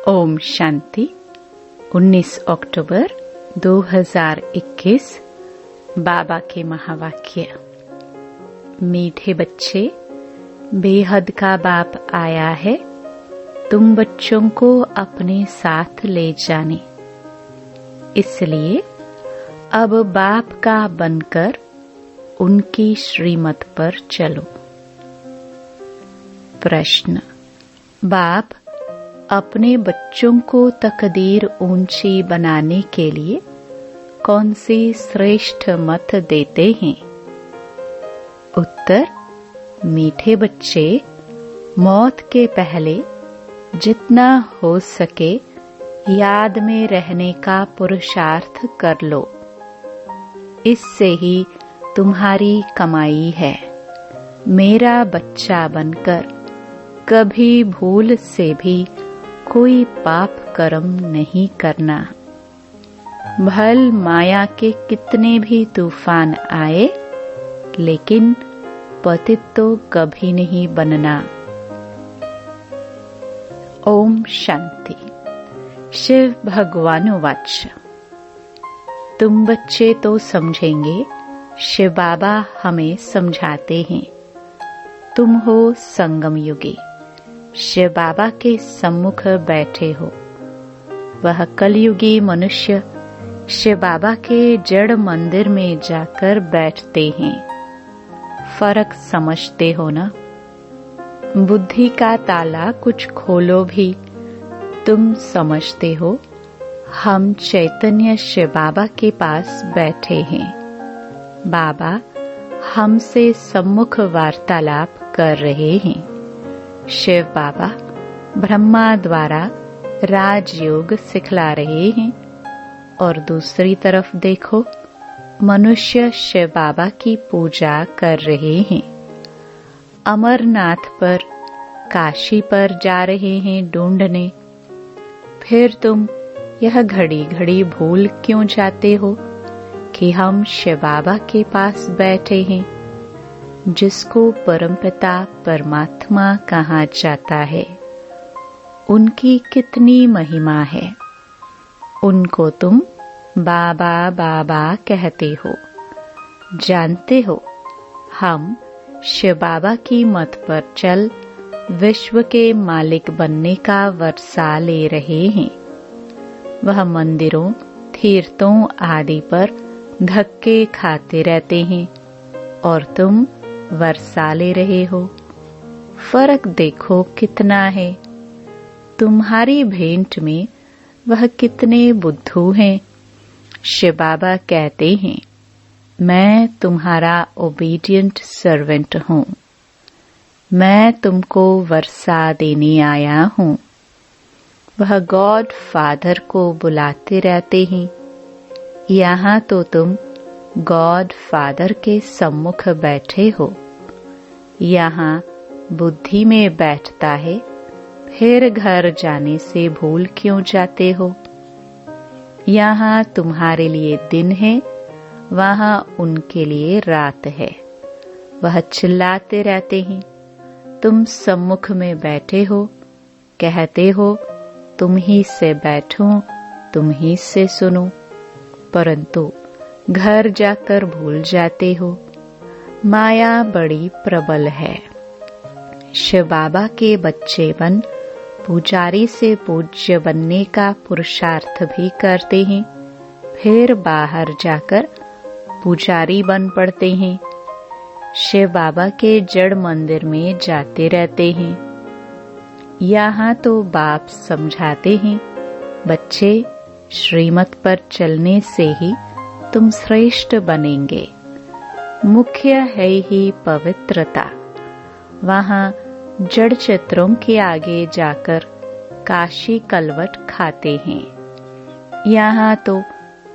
ओम शांति। 19 अक्टूबर 2021 बाबा के महावाक्य। मीठे बच्चे, बेहद का बाप आया है तुम बच्चों को अपने साथ ले जाने। इसलिए अब बाप का बनकर उनकी श्रीमत पर चलो। प्रश्न। बाप अपने बच्चों को तकदीर ऊंची बनाने के लिए कौन सी श्रेष्ठ मत देते हैं? उत्तर। मीठे बच्चे, मौत के पहले जितना हो सके याद में रहने का पुरुषार्थ कर लो। इससे ही तुम्हारी कमाई है। मेरा बच्चा बनकर कभी भूल से भी कोई पाप कर्म नहीं करना। भल माया के कितने भी तूफान आए, लेकिन पतित तो कभी नहीं बनना। ओम शांति। शिव भगवान वाच। तुम बच्चे तो समझेंगे, शिव बाबा हमें समझाते हैं। तुम हो संगम युगी, शिव बाबा के सम्मुख बैठे हो। वह कलयुगी मनुष्य शिव बाबा के जड़ मंदिर में जाकर बैठते हैं। फर्क समझते हो ना? बुद्धि का ताला कुछ खोलो भी तुम समझते हो। हम चैतन्य शिव बाबा के पास बैठे हैं। बाबा हमसे सम्मुख वार्तालाप कर रहे हैं। शिव बाबा ब्रह्मा द्वारा राजयोग सिखला रहे हैं और दूसरी तरफ देखो, मनुष्य शिव बाबा की पूजा कर रहे हैं। अमरनाथ पर, काशी पर जा रहे हैं ढूंढने। फिर तुम यह घड़ी घड़ी भूल क्यों जाते हो कि हम शिव बाबा के पास बैठे हैं, जिसको परमपिता परमात्मा कहा जाता है। उनकी कितनी महिमा है। उनको तुम बाबा बाबा कहते हो। जानते हो, हम शिव बाबा की मत पर चल विश्व के मालिक बनने का वर्षा ले रहे हैं। वह मंदिरों, तीर्थों आदि पर धक्के खाते रहते हैं और तुम वर्षा ले रहे हो। फर्क देखो कितना है। तुम्हारी भेंट में वह कितने बुद्धू हैं। शिव बाबा कहते हैं, मैं तुम्हारा ओबीडिएंट सर्वेंट हूँ। मैं तुमको वर्षा देने आया हूँ। वह गॉड फादर को बुलाते रहते हैं। यहाँ तो तुम गॉड फादर के सम्मुख बैठे हो। यहाँ बुद्धि में बैठता है, फिर घर जाने से भूल क्यों जाते हो? यहाँ तुम्हारे लिए दिन है, वहाँ उनके लिए रात है। वह चिल्लाते रहते हैं, तुम सम्मुख में बैठे हो, कहते हो तुम ही से बैठो, तुम ही से सुनो, परंतु घर जाकर भूल जाते हो। माया बड़ी प्रबल है। शिव बाबा के बच्चे बन पुजारी से पूज्य बनने का पुरुषार्थ भी करते हैं, फिर बाहर जाकर पुजारी बन पड़ते हैं। शिव बाबा के जड़ मंदिर में जाते रहते हैं। यहाँ तो बाप समझाते हैं, बच्चे, श्रीमत पर चलने से ही तुम श्रेष्ठ बनेंगे। मुख्य है ही पवित्रता। वहाँ जड़ चित्रों के आगे जाकर काशी कलवट खाते हैं। यहाँ तो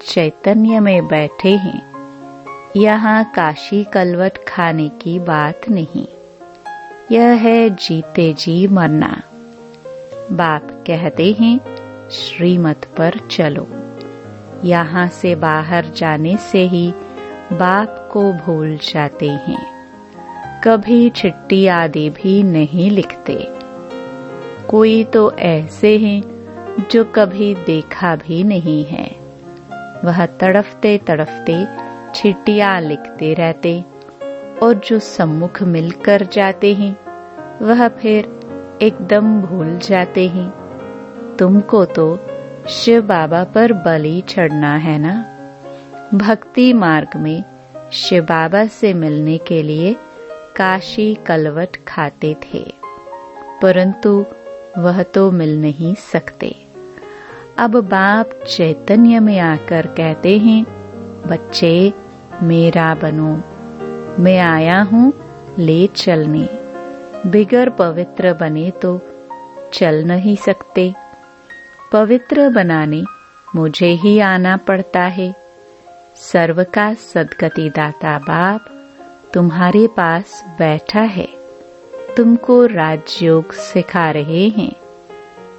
चैतन्य में बैठे हैं। यहाँ काशी कलवट खाने की बात नहीं। यह है जीते जी मरना। बाप कहते हैं, श्रीमत पर चलो। यहाँ से बाहर जाने से ही बाप को भूल जाते हैं। कभी चिट्ठी आदि भी नहीं लिखते। कोई तो ऐसे हैं जो कभी देखा भी नहीं है। वह तड़फते तड़फते चिट्ठियां लिखते रहते और जो सम्मुख मिलकर जाते हैं वह फिर एकदम भूल जाते हैं। तुमको तो शिव बाबा पर बलि चढ़ना है ना। भक्ति मार्ग में शिव बाबा से मिलने के लिए काशी कलवट खाते थे, परंतु वह तो मिल नहीं सकते। अब बाप चैतन्य में आकर कहते हैं, बच्चे मेरा बनो, मैं आया हूँ ले चलने। बिगर पवित्र बने तो चल नहीं सकते। पवित्र बनाने मुझे ही आना पड़ता है। सर्व का सद्गति दाता बाप तुम्हारे पास बैठा है, तुमको राजयोग सिखा रहे हैं,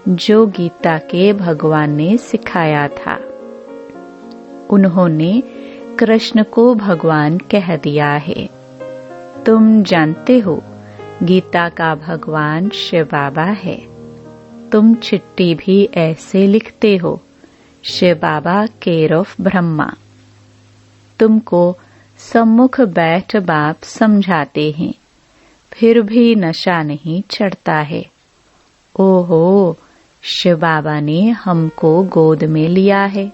जो गीता के भगवान ने सिखाया था। उन्होंने कृष्ण को भगवान कह दिया है। तुम जानते हो गीता का भगवान शिव बाबा है। तुम चिट्ठी भी ऐसे लिखते हो, शिव बाबा केयर ऑफ ब्रह्मा। तुमको सम्मुख बैठ बाप समझाते हैं, फिर भी नशा नहीं चढ़ता है। ओहो, शिव बाबा ने हमको गोद में लिया है,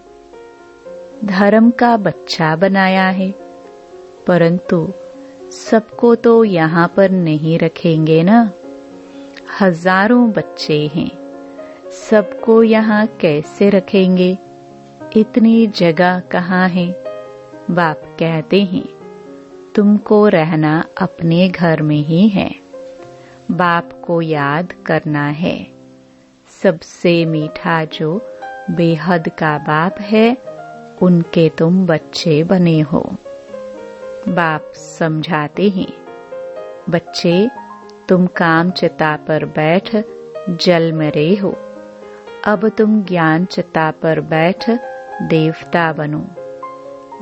धर्म का बच्चा बनाया है, परंतु सबको तो यहाँ पर नहीं रखेंगे ना। हजारों बच्चे हैं, सबको यहाँ कैसे रखेंगे? इतनी जगह कहाँ है? बाप कहते हैं, तुमको रहना अपने घर में ही है। बाप को याद करना है। सबसे मीठा जो बेहद का बाप है, उनके तुम बच्चे बने हो। बाप समझाते हैं, बच्चे तुम काम चिता पर बैठ जल में रहे हो, अब तुम ज्ञान चिता पर बैठ देवता बनो।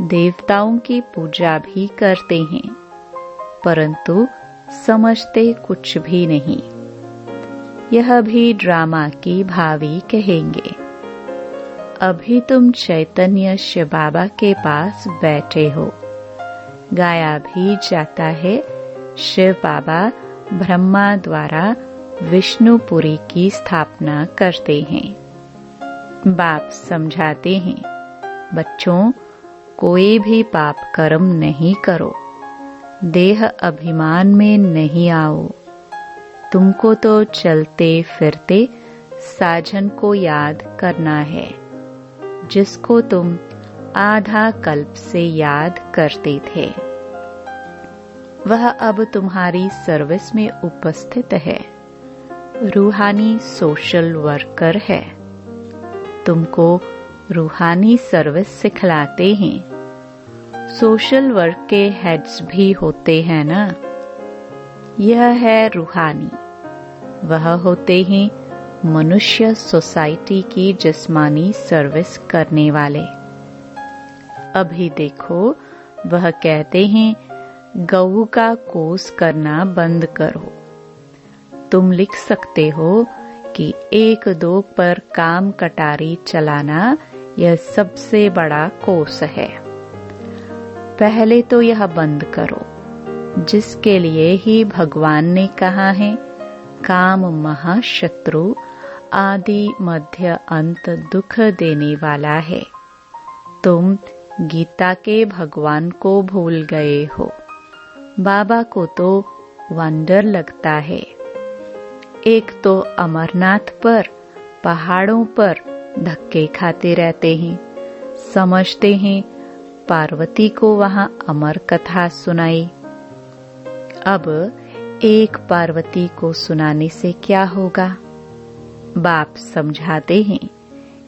देवताओं की पूजा भी करते हैं, परंतु समझते कुछ भी नहीं। यह भी ड्रामा की भावी कहेंगे। अभी तुम चैतन्य शिव बाबा के पास बैठे हो। गाया भी जाता है, शिव बाबा ब्रह्मा द्वारा विष्णुपुरी की स्थापना करते हैं। बाप समझाते हैं, बच्चों कोई भी पाप कर्म नहीं करो, देह अभिमान में नहीं आओ। तुमको तो चलते फिरते साजन को याद करना है, जिसको तुम आधा कल्प से याद करते थे। वह अब तुम्हारी सर्विस में उपस्थित है, रूहानी सोशल वर्कर है। तुमको रूहानी सर्विस सिखलाते हैं। सोशल वर्क के हेड्स भी होते हैं ना। यह है रूहानी। वह होते हैं मनुष्य सोसाइटी की जिस्मानी सर्विस करने वाले। अभी देखो, वह कहते हैं गऊ का कोस करना बंद करो। तुम लिख सकते हो कि 1-2 पर काम कटारी चलाना यह सबसे बड़ा कोस है। पहले तो यह बंद करो, जिसके लिए ही भगवान ने कहा है, काम महाशत्रु आदि मध्य अंत दुख देने वाला है। तुम गीता के भगवान को भूल गए हो। बाबा को तो वंडर लगता है। एक तो अमरनाथ पर पहाड़ों पर धक्के खाते रहते हैं, समझते हैं पार्वती को वहां अमर कथा सुनाई। अब एक पार्वती को सुनाने से क्या होगा? बाप समझाते हैं,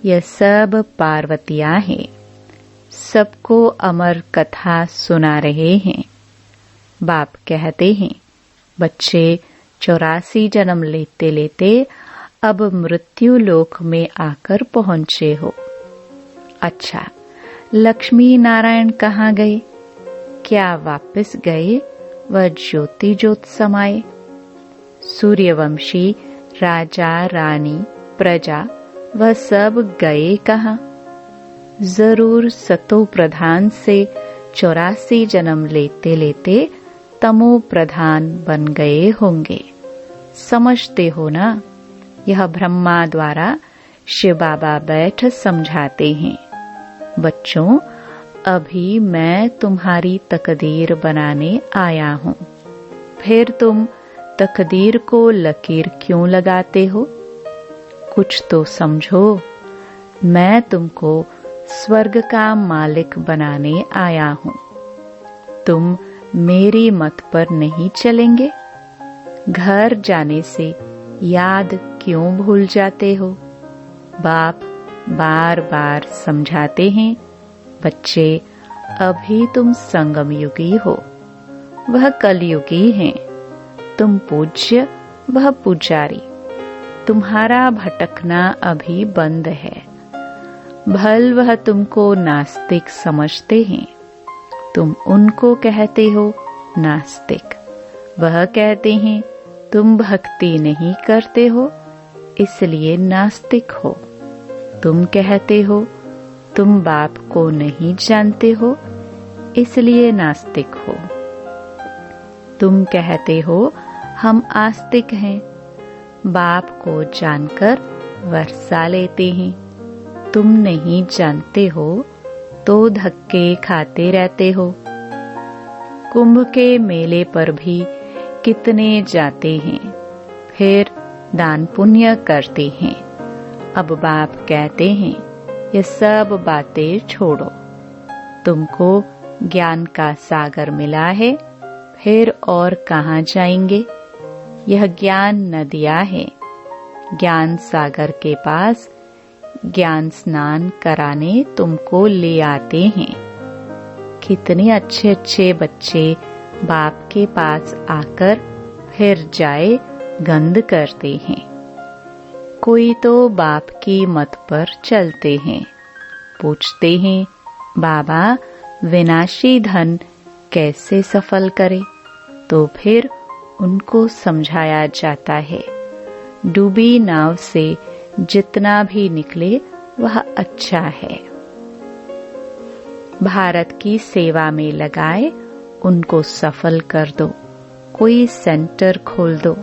यह सब पार्वतियां हैं, सबको अमर कथा सुना रहे हैं। बाप कहते हैं, बच्चे 84 जन्म लेते लेते अब मृत्यु लोक में आकर पहुंचे हो। अच्छा, लक्ष्मी नारायण कहाँ गए? क्या वापस गए? वह ज्योति ज्योत समाये। सूर्यवंशी राजा रानी प्रजा वह सब गए कहाँ? जरूर सतो प्रधान से 84 जन्म लेते लेते तमो प्रधान बन गए होंगे। समझते हो ना? यह ब्रह्मा द्वारा शिव बाबा बैठ समझाते हैं। बच्चों, अभी मैं तुम्हारी तकदीर बनाने आया हूँ। फिर तुम तकदीर को लकीर क्यों लगाते हो? कुछ तो समझो। मैं तुमको स्वर्ग का मालिक बनाने आया हूँ। तुम मेरी मत पर नहीं चलेंगे? घर जाने से याद क्यों भूल जाते हो? बाप बार बार समझाते हैं, बच्चे अभी तुम संगम युगी हो, वह कलयुगी हैं। तुम पूज्य, वह पुजारी। तुम्हारा भटकना अभी बंद है। भल वह तुमको नास्तिक समझते हैं। तुम उनको कहते हो नास्तिक। वह कहते हैं तुम भक्ति नहीं करते हो, इसलिए नास्तिक हो। तुम कहते हो तुम बाप को नहीं जानते हो, इसलिए नास्तिक हो। तुम कहते हो हम आस्तिक हैं, बाप को जानकर वर्षा लेते हैं। तुम नहीं जानते हो तो धक्के खाते रहते हो। कुंभ के मेले पर भी कितने जाते हैं, फिर दान पुण्य करते हैं। अब बाप कहते हैं ये सब बातें छोड़ो। तुमको ज्ञान का सागर मिला है, फिर और कहाँ जाएंगे? यह ज्ञान नदियाँ है। ज्ञान सागर के पास ज्ञान स्नान कराने तुमको ले आते हैं। कितने अच्छे अच्छे बच्चे बाप के पास आकर फिर जाए गंद करते हैं। कोई तो बाप की मत पर चलते हैं। पूछते हैं बाबा विनाशी धन कैसे सफल करे? तो फिर उनको समझाया जाता है डूबी नाव से जितना भी निकले वह अच्छा है। भारत की सेवा में लगाए उनको सफल कर दो। कोई सेंटर खोल दो।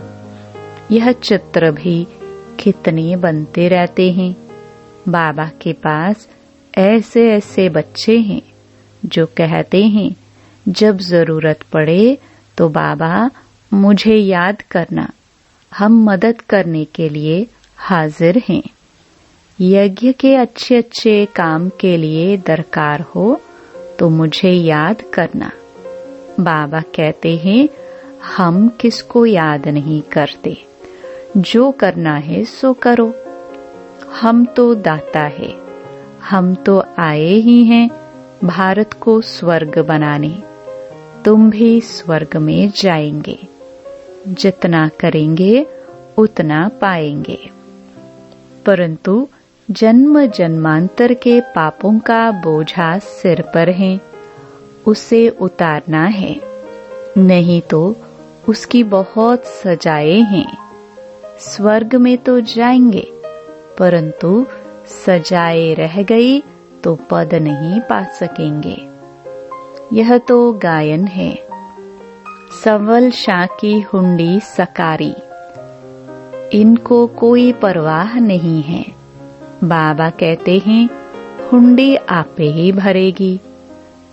यह चित्र भी कितने बनते रहते हैं। बाबा के पास ऐसे ऐसे बच्चे हैं जो कहते हैं जब जरूरत पड़े तो बाबा मुझे याद करना, हम मदद करने के लिए हाजिर हैं। यज्ञ के अच्छे अच्छे काम के लिए दरकार हो तो मुझे याद करना। बाबा कहते हैं हम किसको याद नहीं करते, जो करना है सो करो। हम तो दाता है। हम तो आए ही हैं भारत को स्वर्ग बनाने। तुम भी स्वर्ग में जाएंगे। जितना करेंगे उतना पाएंगे। परंतु जन्म जन्मांतर के पापों का बोझा सिर पर है, उसे उतारना है। नहीं तो उसकी बहुत सजाएं हैं। स्वर्ग में तो जाएंगे, परंतु सजाए रह गई तो पद नहीं पा सकेंगे। यह तो गायन है। सवल शाह की हुंडी सकारी, इनको कोई परवाह नहीं है। बाबा कहते हैं हुंडी आपे ही भरेगी।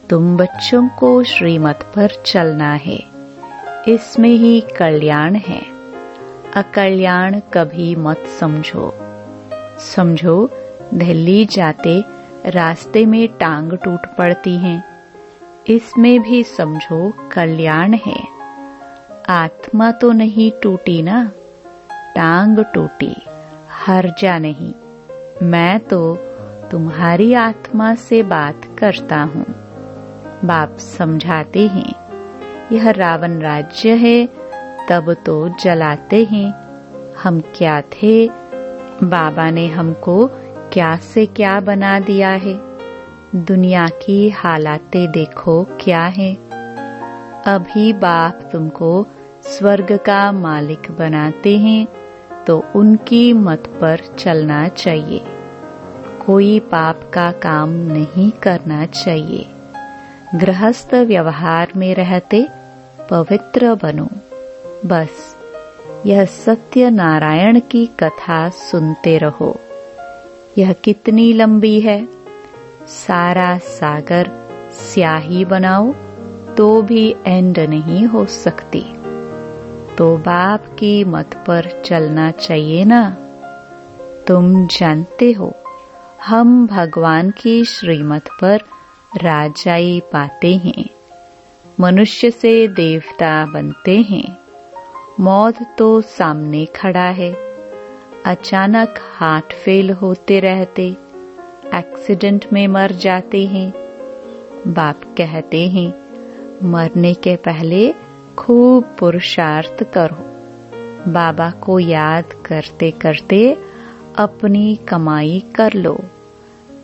तुम बच्चों को श्रीमत पर चलना है, इसमें ही कल्याण है। अकल्याण कभी मत समझो। समझो दिल्ली जाते रास्ते में टांग टूट पड़ती हैं, इसमें भी समझो कल्याण है। आत्मा तो नहीं टूटी ना, टांग टूटी, हर्जा नहीं। मैं तो तुम्हारी आत्मा से बात करता हूँ। बाप समझाते हैं यह रावण राज्य है, तब तो जलाते हैं। हम क्या थे? बाबा ने हमको क्या से क्या बना दिया है। दुनिया की हालातें देखो क्या है। अभी बाप तुमको स्वर्ग का मालिक बनाते हैं, तो उनकी मत पर चलना चाहिए। कोई पाप का काम नहीं करना चाहिए। गृहस्थ व्यवहार में रहते पवित्र बनो। बस यह सत्य नारायण की कथा सुनते रहो। यह कितनी लंबी है। सारा सागर स्याही बनाओ तो भी एंड नहीं हो सकती। तो बाप की मत पर चलना चाहिए ना। तुम जानते हो हम भगवान की श्रीमत पर राजाई पाते हैं। मनुष्य से देवता बनते हैं। मौत तो सामने खड़ा है। अचानक हार्ट फेल होते रहते, एक्सीडेंट में मर जाते हैं। बाप कहते हैं मरने के पहले खूब पुरुषार्थ करो। बाबा को याद करते करते अपनी कमाई कर लो।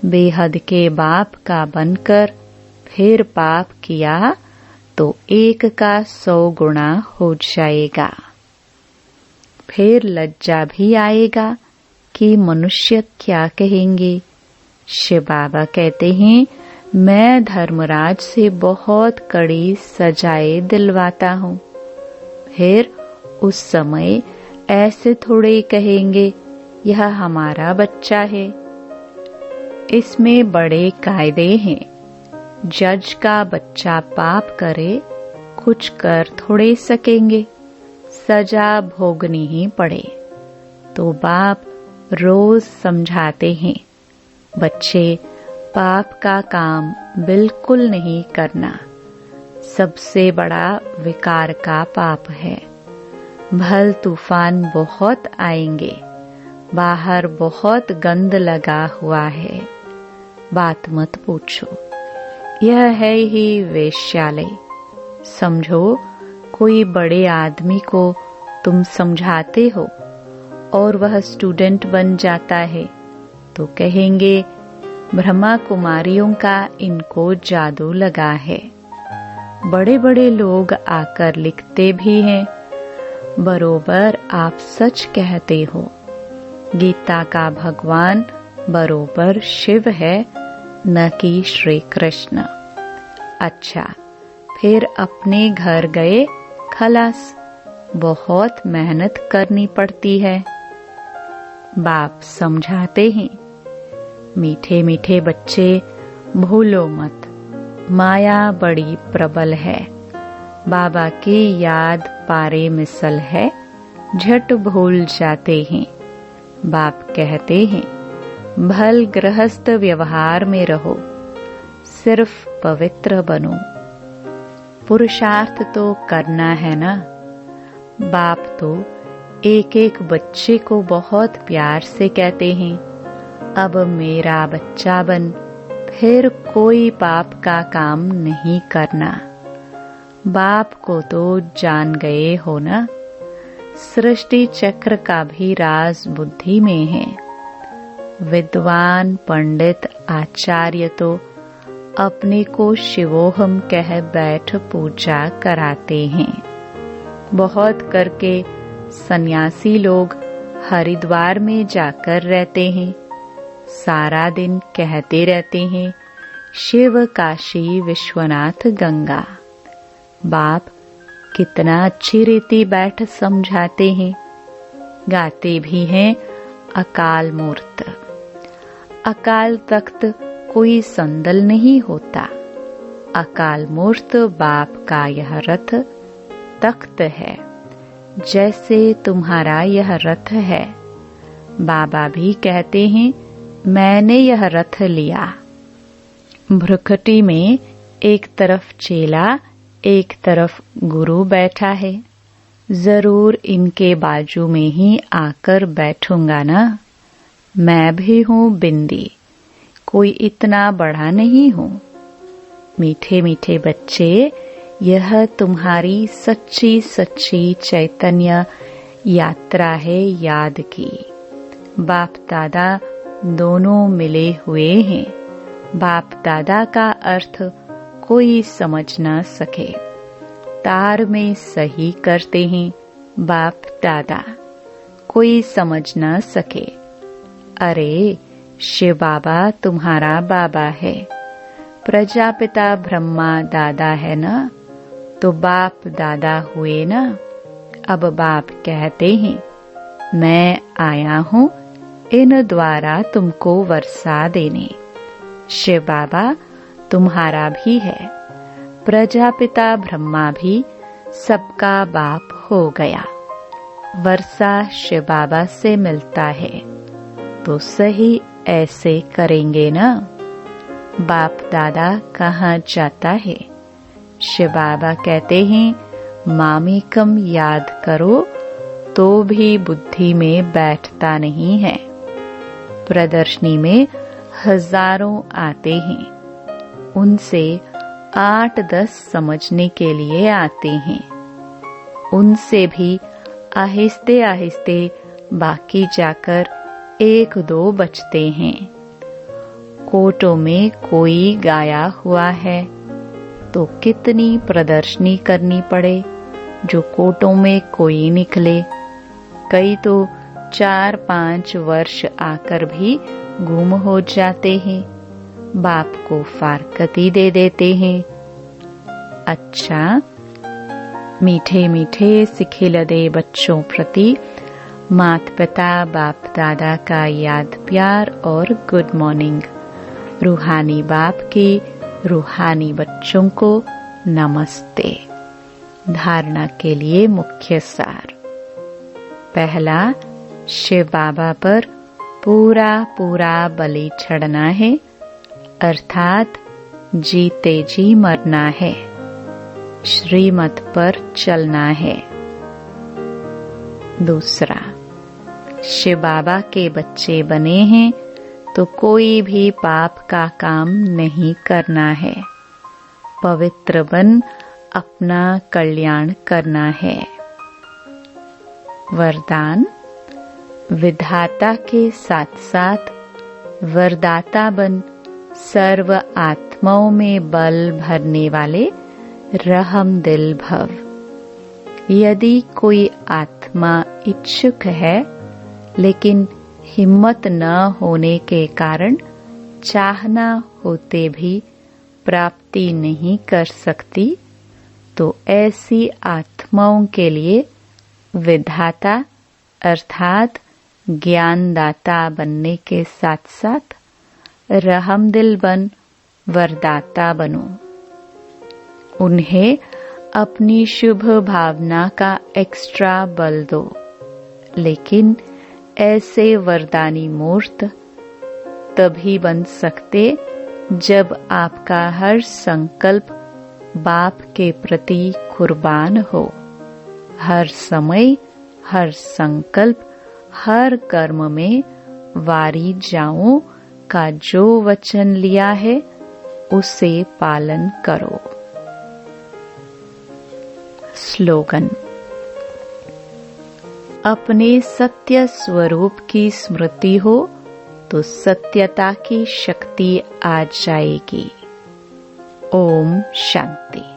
बेहद के बाप का बनकर फिर पाप किया तो 1 का 100 गुना हो जाएगा। फिर लज्जा भी आएगा कि मनुष्य क्या कहेंगे। शिव बाबा कहते हैं मैं धर्मराज से बहुत कड़ी सजाएं दिलवाता हूँ। फिर उस समय ऐसे थोड़े कहेंगे यह हमारा बच्चा है। इसमें बड़े कायदे हैं। जज का बच्चा पाप करे कुछ कर थोड़े सकेंगे, सजा भोगनी ही पड़े। तो बाप रोज समझाते हैं बच्चे पाप का काम बिल्कुल नहीं करना। सबसे बड़ा विकार का पाप है। भल तूफान बहुत आएंगे। बाहर बहुत गंद लगा हुआ है। बात मत पूछो। यह है ही वेश्यालय। समझो कोई बड़े आदमी को तुम समझाते हो और वह स्टूडेंट बन जाता है तो कहेंगे ब्रह्मा कुमारियों का इनको जादू लगा है। बड़े बड़े लोग आकर लिखते भी हैं बरोबर आप सच कहते हो। गीता का भगवान बरोबर शिव है न कि श्री कृष्ण। अच्छा फिर अपने घर गए खलास। बहुत मेहनत करनी पड़ती है। बाप समझाते हैं मीठे मीठे बच्चे भूलो मत, माया बड़ी प्रबल है। बाबा की याद पारे मिसल है, झट भूल जाते हैं। बाप कहते हैं भल गृहस्थ व्यवहार में रहो, सिर्फ पवित्र बनो। पुरुषार्थ तो करना है ना। बाप तो एक एक बच्चे को बहुत प्यार से कहते हैं अब मेरा बच्चा बन, फिर कोई पाप का काम नहीं करना। बाप को तो जान गए हो ना। सृष्टि चक्र का भी राज बुद्धि में है। विद्वान पंडित आचार्य तो अपने को शिवोहम कह बैठ पूजा कराते हैं। बहुत करके सन्यासी लोग हरिद्वार में जाकर रहते हैं। सारा दिन कहते रहते हैं शिव काशी विश्वनाथ गंगा। बाप कितना अच्छी रीति बैठ समझाते हैं। गाते भी हैं अकाल मूर्त। अकाल तख्त कोई संदल नहीं होता। अकाल मूर्त बाप का यह रथ तख्त है, जैसे तुम्हारा यह रथ है। बाबा भी कहते हैं मैंने यह रथ लिया। भ्रुकुटी में एक तरफ चेला एक तरफ गुरु बैठा है। जरूर इनके बाजू में ही आकर बैठूंगा ना। मैं भी हूँ बिंदी, कोई इतना बड़ा नहीं हूँ। मीठे मीठे बच्चे, यह तुम्हारी सच्ची सच्ची चैतन्य यात्रा है याद की। बाप दादा दोनों मिले हुए हैं। बाप दादा का अर्थ कोई समझ ना सके। तार में सही करते हैं बाप दादा। कोई समझ न सके। अरे शिव बाबा तुम्हारा बाबा है, प्रजापिता ब्रह्मा दादा है ना, तो बाप दादा हुए ना। अब बाप कहते हैं मैं आया हूँ इन द्वारा तुमको वर्षा देने। शिव बाबा तुम्हारा भी है, प्रजापिता ब्रह्मा भी सबका बाप हो गया। वर्षा शिव बाबा से मिलता है तो सही ऐसे करेंगे ना। बाप दादा कहाँ जाता है? शिव बाबा कहते हैं मामेकम याद करो तो भी बुद्धि में बैठता नहीं है। प्रदर्शनी में हजारों आते हैं, उनसे 8-10 समझने के लिए आते हैं। उनसे भी आहिस्ते आहिस्ते बाकी जाकर 1-2 बचते हैं। कोटों में कोई गाया हुआ है तो कितनी प्रदर्शनी करनी पड़े जो कोटों में कोई निकले। कई तो 4-5 वर्ष आकर भी गुम हो जाते हैं, बाप को फारकती दे देते हैं। अच्छा, मीठे मीठे सिखिलदे बच्चों प्रति माता पिता बाप दादा का याद प्यार और गुड मॉर्निंग। रूहानी बाप के रूहानी बच्चों को नमस्ते। धारणा के लिए मुख्य सार। पहला, शिव बाबा पर पूरा पूरा बलि चढ़ना है, अर्थात जीते जी मरना है, श्रीमत पर चलना है। दूसरा, शिव बाबा के बच्चे बने हैं तो कोई भी पाप का काम नहीं करना है, पवित्र बन अपना कल्याण करना है। वरदान, विधाता के साथ साथ वरदाता बन सर्व आत्माओं में बल भरने वाले रहम दिल भव। यदि कोई आत्मा इच्छुक है लेकिन हिम्मत न होने के कारण चाहना होते भी प्राप्ति नहीं कर सकती, तो ऐसी आत्माओं के लिए विधाता अर्थात ज्ञानदाता बनने के साथ साथ रहमदिल बन वरदाता बनो। उन्हें अपनी शुभ भावना का एक्स्ट्रा बल दो, लेकिन ऐसे वरदानी मूर्त तभी बन सकते जब आपका हर संकल्प बाप के प्रति कुर्बान हो। हर समय, हर संकल्प, हर कर्म में वारी जाऊं का जो वचन लिया है उसे पालन करो। स्लोगन, अपने सत्य स्वरूप की स्मृति हो तो सत्यता की शक्ति आ जाएगी। ओम शांति।